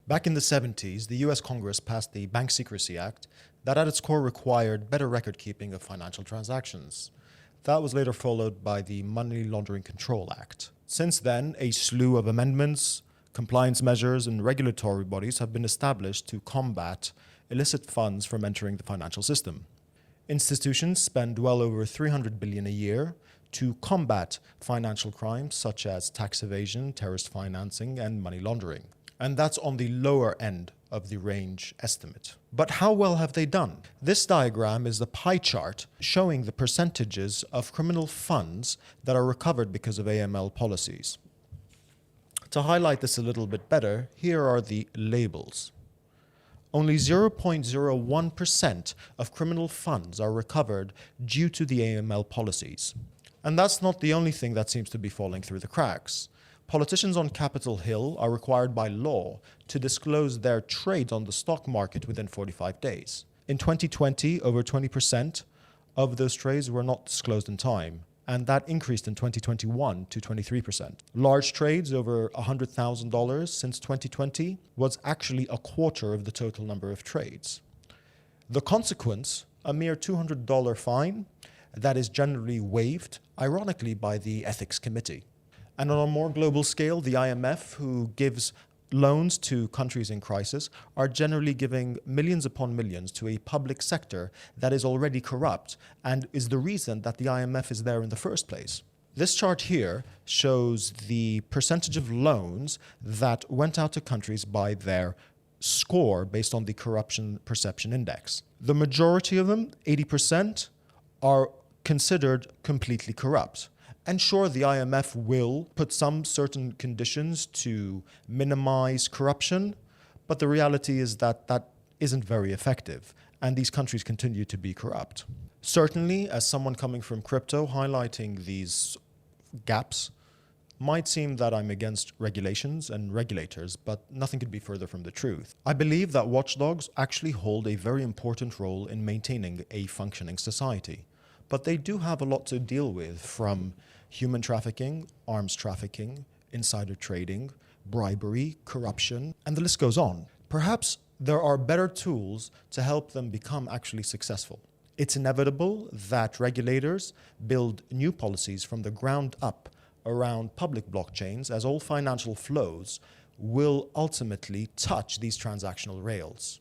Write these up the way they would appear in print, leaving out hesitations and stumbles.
Back in the 70s, the US Congress passed the Bank Secrecy Act that at its core required better record keeping of financial transactions. That was later followed by the Money Laundering Control Act. Since then, a slew of amendments, compliance measures, and regulatory bodies have been established to combat illicit funds from entering the financial system. Institutions spend well over $300 billion a year to combat financial crimes such as tax evasion, terrorist financing, and money laundering. And that's on the lower end of the range estimate. But how well have they done? This diagram is the pie chart showing the percentages of criminal funds that are recovered because of AML policies. To highlight this a little bit better, here are the labels. Only 0.01% of criminal funds are recovered due to the AML policies. And that's not the only thing that seems to be falling through the cracks. Politicians on Capitol Hill are required by law to disclose their trades on the stock market within 45 days. In 2020, over 20% of those trades were not disclosed in time, and that increased in 2021 to 23%. Large trades over $100,000 since 2020 was actually a quarter of the total number of trades. The consequence, a mere $200 fine that is generally waived, ironically, by the Ethics Committee. And on a more global scale, the IMF, who gives loans to countries in crisis, are generally giving millions upon millions to a public sector that is already corrupt and is the reason that the IMF is there in the first place. This chart here shows the percentage of loans that went out to countries by their score based on the Corruption Perception Index. The majority of them, 80%, are considered completely corrupt. And sure, the IMF will put some certain conditions to minimize corruption, but the reality is that that isn't very effective, and these countries continue to be corrupt. Certainly, as someone coming from crypto, highlighting these gaps might seem that I'm against regulations and regulators, but nothing could be further from the truth. I believe that watchdogs actually hold a very important role in maintaining a functioning society. But they do have a lot to deal with, from human trafficking, arms trafficking, insider trading, bribery, corruption, and the list goes on. Perhaps there are better tools to help them become actually successful. It's inevitable that regulators build new policies from the ground up around public blockchains, as all financial flows will ultimately touch these transactional rails.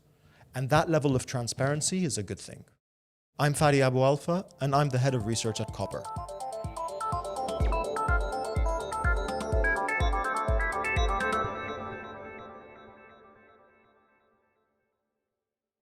And that level of transparency is a good thing. I'm Fadi Aboualfa, and I'm the head of research at Copper.